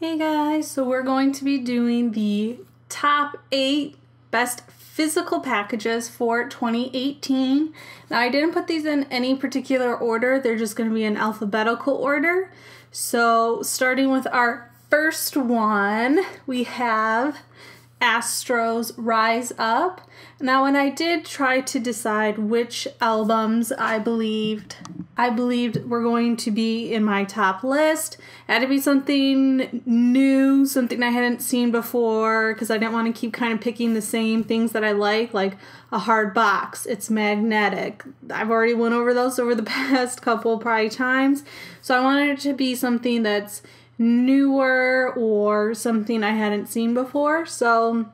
Hey guys, so we're going to be doing the top 8 best physical packages for 2018. Now I didn't put these in any particular order, they're just going to be in alphabetical order. So starting with our first one, we have ASTRO's Rise Up. Now when I did try to decide which albums I believed were going to be in my top list, it had to be something new, something I hadn't seen before, because I didn't want to keep kind of picking the same things that I like a hard box. It's magnetic. I've already went over those over the past couple probably times, so I wanted it to be something that's newer or something I hadn't seen before. So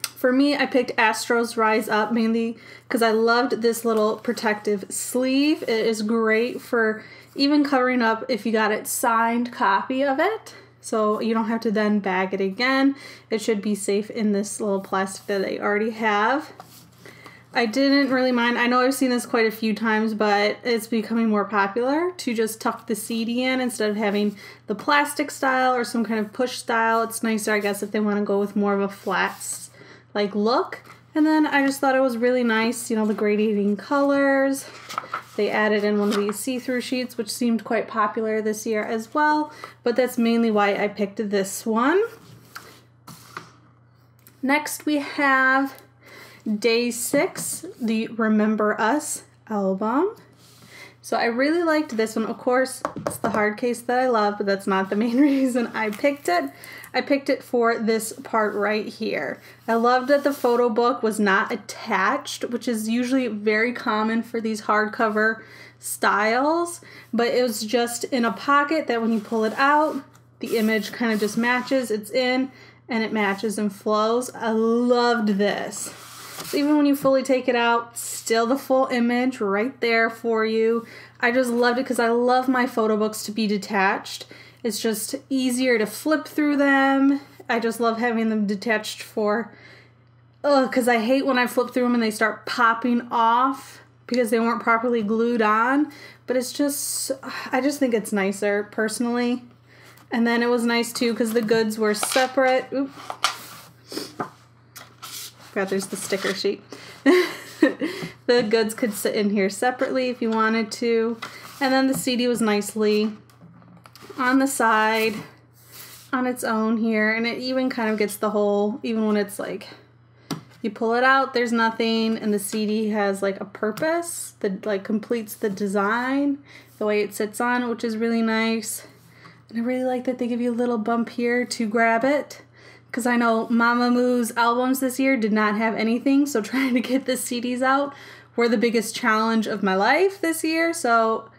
for me, I picked ASTRO's Rise Up mainly because I loved this little protective sleeve. It is great for even covering up if you got a signed copy of it, so you don't have to then bag it again. It should be safe in this little plastic that I already have. I didn't really mind. I know I've seen this quite a few times, but it's becoming more popular to just tuck the CD in instead of having the plastic style or some kind of push style. It's nicer, I guess, if they want to go with more of a flat like look. And then I just thought it was really nice, you know, the gradating colors. They added in one of these see-through sheets, which seemed quite popular this year as well, but that's mainly why I picked this one. Next we have Day 6, the Remember Us album. So I really liked this one. Of course, it's the hard case that I love, but that's not the main reason I picked it. I picked it for this part right here. I loved that the photo book was not attached, which is usually very common for these hardcover styles, but it was just in a pocket that when you pull it out, the image kind of just matches. It's in and it matches and flows. I loved this. So even when you fully take it out, still the full image right there for you. I just loved it because I love my photo books to be detached. It's just easier to flip through them. I just love having them detached because I hate when I flip through them and they start popping off because they weren't properly glued on. But it's just, I just think it's nicer personally. And then it was nice too because the goods were separate. Oop. Forgot there's the sticker sheet. The goods could sit in here separately if you wanted to. And then the CD was nicely on the side on its own here, and it even kind of gets the whole, even when it's like you pull it out, there's nothing, and the CD has like a purpose that like completes the design the way it sits on, which is really nice. And I really like that they give you a little bump here to grab it, because I know Mamamoo's albums this year did not have anything, so trying to get the CDs out were the biggest challenge of my life this year. So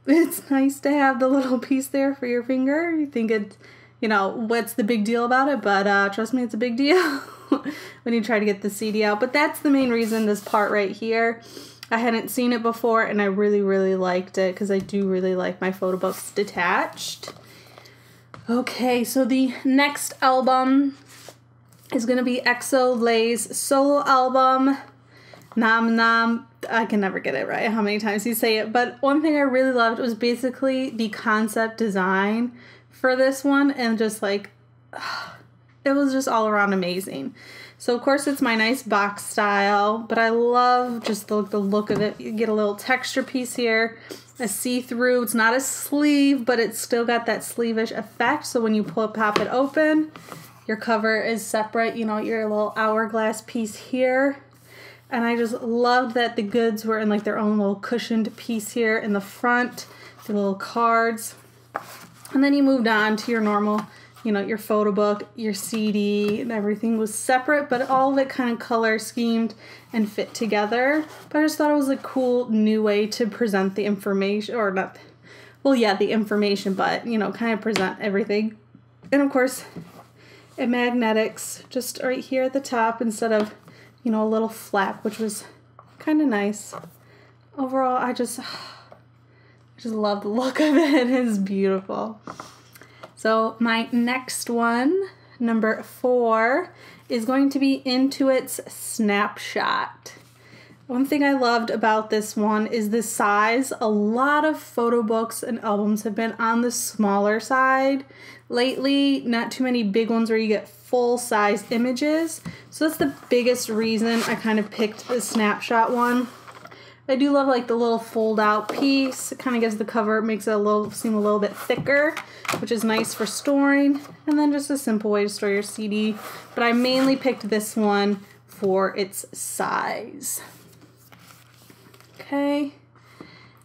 it's nice to have the little piece there for your finger. You think it, you know, what's the big deal about it? But trust me, it's a big deal when you try to get the CD out. But that's the main reason, this part right here. I hadn't seen it before, and I really, really liked it because I do really like my photo books detached. Okay, so the next album is going to be EXO Lay's solo album, Namanana. I can never get it right how many times you say it, but one thing I really loved was basically the concept design for this one, and just like, it was just all around amazing. So of course it's my nice box style, but I love just the look of it. You get a little texture piece here, a see-through. It's not a sleeve, but it's still got that sleeve-ish effect, so when you pop it open, your cover is separate, you know, your little hourglass piece here. And I just loved that the goods were in like their own little cushioned piece here in the front, the little cards. And then you moved on to your normal, you know, your photo book, your CD, and everything was separate, but all of it kind of color schemed and fit together. But I just thought it was a cool new way to present the information, or not, well, yeah, the information, but, you know, kind of present everything. And of course, it magnetics just right here at the top instead of, you know, a little flap, which was kind of nice. Overall, I just love the look of it. It's beautiful. So my next one, number 4, is going to be Intuit's Snapshot. One thing I loved about this one is the size. A lot of photo books and albums have been on the smaller side lately. Not too many big ones where you get full-size images. So that's the biggest reason I kind of picked the Snapshot one. I do love like the little fold-out piece. It kind of gives the cover, makes it seem a little bit thicker, which is nice for storing. And then just a simple way to store your CD. But I mainly picked this one for its size. Okay,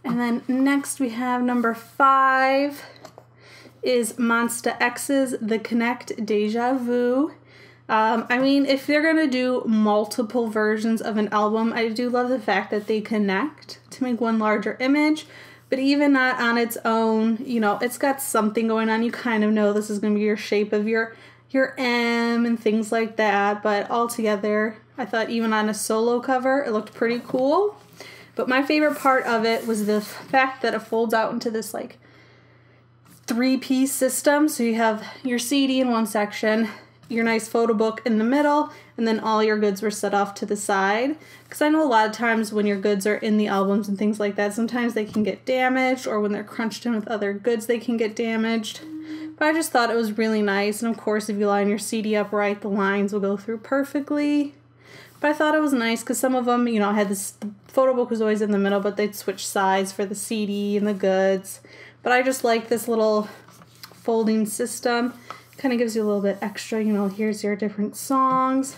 and then next we have number 5 is Monsta X's The Connect Deja Vu. I mean, if they're going to do multiple versions of an album, I do love the fact that they connect to make one larger image, but even not on its own, you know, it's got something going on. You kind of know this is going to be your shape of your M and things like that, but all together, I thought even on a solo cover, it looked pretty cool. But my favorite part of it was the fact that it folds out into this like 3-piece system. So you have your CD in one section, your nice photo book in the middle, and then all your goods were set off to the side. Because I know a lot of times when your goods are in the albums and things like that, sometimes they can get damaged, or when they're crunched in with other goods, they can get damaged. But I just thought it was really nice. And of course, if you line your CD up right, the lines will go through perfectly. But I thought it was nice because some of them, you know, had this photo book was always in the middle, but they'd switch sides for the CD and the goods. But I just like this little folding system. Kind of gives you a little bit extra, you know, here's your different songs.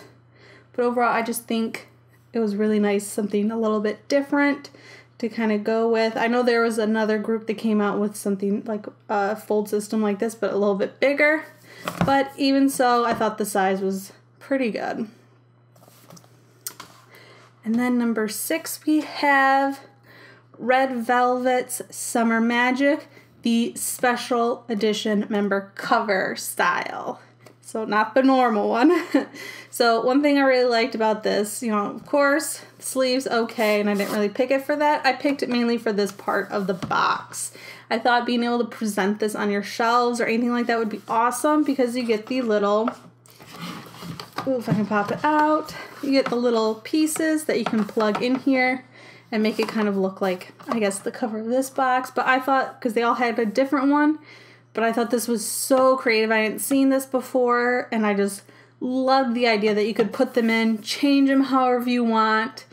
But overall, I just think it was really nice, something a little bit different to kind of go with. I know there was another group that came out with something like a fold system like this, but a little bit bigger. But even so, I thought the size was pretty good. And then number 6, we have Red Velvet's Summer Magic, the special edition member cover style. So not the normal one. So one thing I really liked about this, you know, of course, the sleeves okay, and I didn't really pick it for that. I picked it mainly for this part of the box. I thought being able to present this on your shelves or anything like that would be awesome because you get the little, ooh, if I can pop it out, you get the little pieces that you can plug in here and make it kind of look like, I guess, the cover of this box. But I thought, because they all had a different one, but I thought this was so creative. I hadn't seen this before, and I just loved the idea that you could put them in, change them however you want.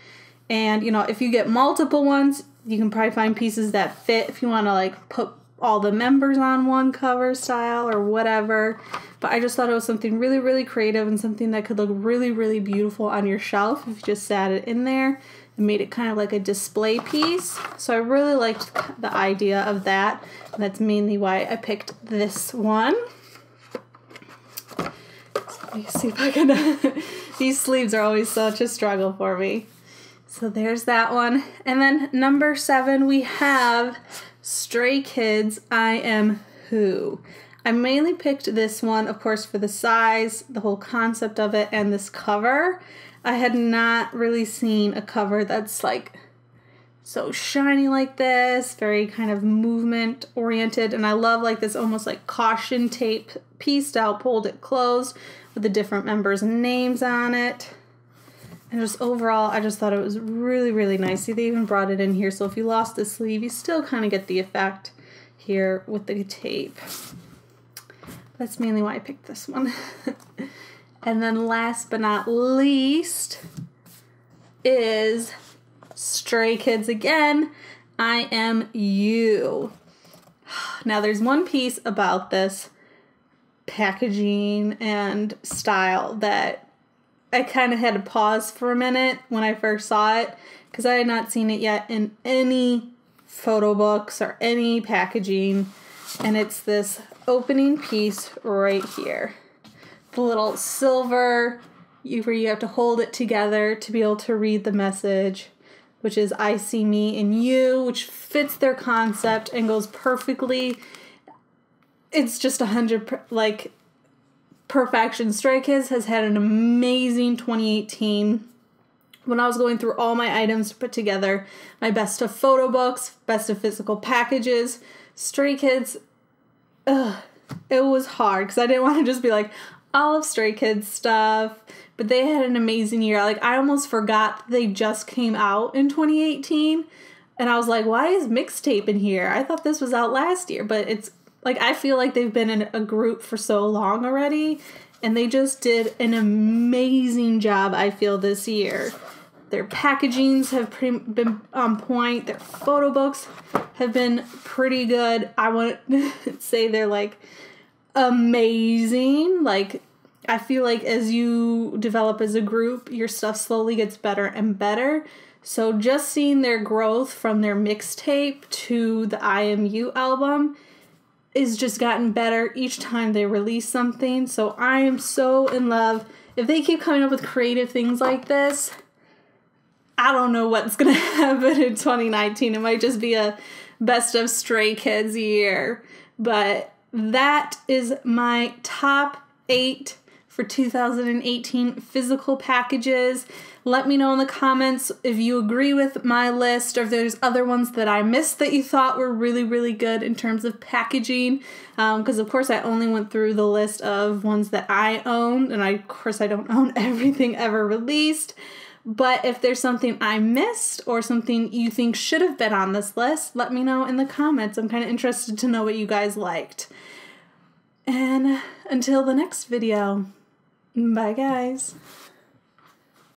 And, you know, if you get multiple ones, you can probably find pieces that fit if you want to, like, put all the members on one cover style or whatever. But I just thought it was something really, really creative and something that could look really, really beautiful on your shelf if you just sat it in there and made it kind of like a display piece. So I really liked the idea of that. And that's mainly why I picked this one. So let me see if I can... These sleeves are always such a struggle for me. So there's that one. And then number 7, we have Stray Kids, I Am Who. I mainly picked this one, of course, for the size, the whole concept of it, and this cover. I had not really seen a cover that's like so shiny like this, very kind of movement oriented, and I love like this almost like caution tape pieced out, pulled it closed with the different members' names on it. And just overall, I just thought it was really, really nice. See, they even brought it in here, so if you lost the sleeve, you still kind of get the effect here with the tape. That's mainly why I picked this one. And then last but not least is Stray Kids again, I Am You. Now there's one piece about this packaging and style that I kind of had to pause for a minute when I first saw it because I had not seen it yet in any photo books or any packaging. And it's this opening piece right here. The little silver, where you have to hold it together to be able to read the message, which is I see me in you, which fits their concept and goes perfectly. It's just 100, like, perfection. Stray Kids has had an amazing 2018. When I was going through all my items to put together, my best of photo books, best of physical packages, Stray Kids, it was hard because I didn't want to just be like, all of Stray Kids stuff, but they had an amazing year. Like, I almost forgot they just came out in 2018, and I was like, why is Mixtape in here? I thought this was out last year, but it's, like, I feel like they've been in a group for so long already, and they just did an amazing job, I feel, this year. Their packagings have been on point. Their photo books have been pretty good. I want to say they're, like, amazing. Like, I feel like as you develop as a group, your stuff slowly gets better and better. So just seeing their growth from their mixtape to the IMU album is just gotten better each time they release something. So I am so in love. If they keep coming up with creative things like this, I don't know what's going to happen in 2019. It might just be a best of Stray Kids year. But that is my top 8 for 2018 physical packages. Let me know in the comments if you agree with my list or if there's other ones that I missed that you thought were really, really good in terms of packaging. Because, of course, I only went through the list of ones that I own. And, of course, I don't own everything ever released. But if there's something I missed or something you think should have been on this list, let me know in the comments. I'm kind of interested to know what you guys liked. And until the next video, bye guys.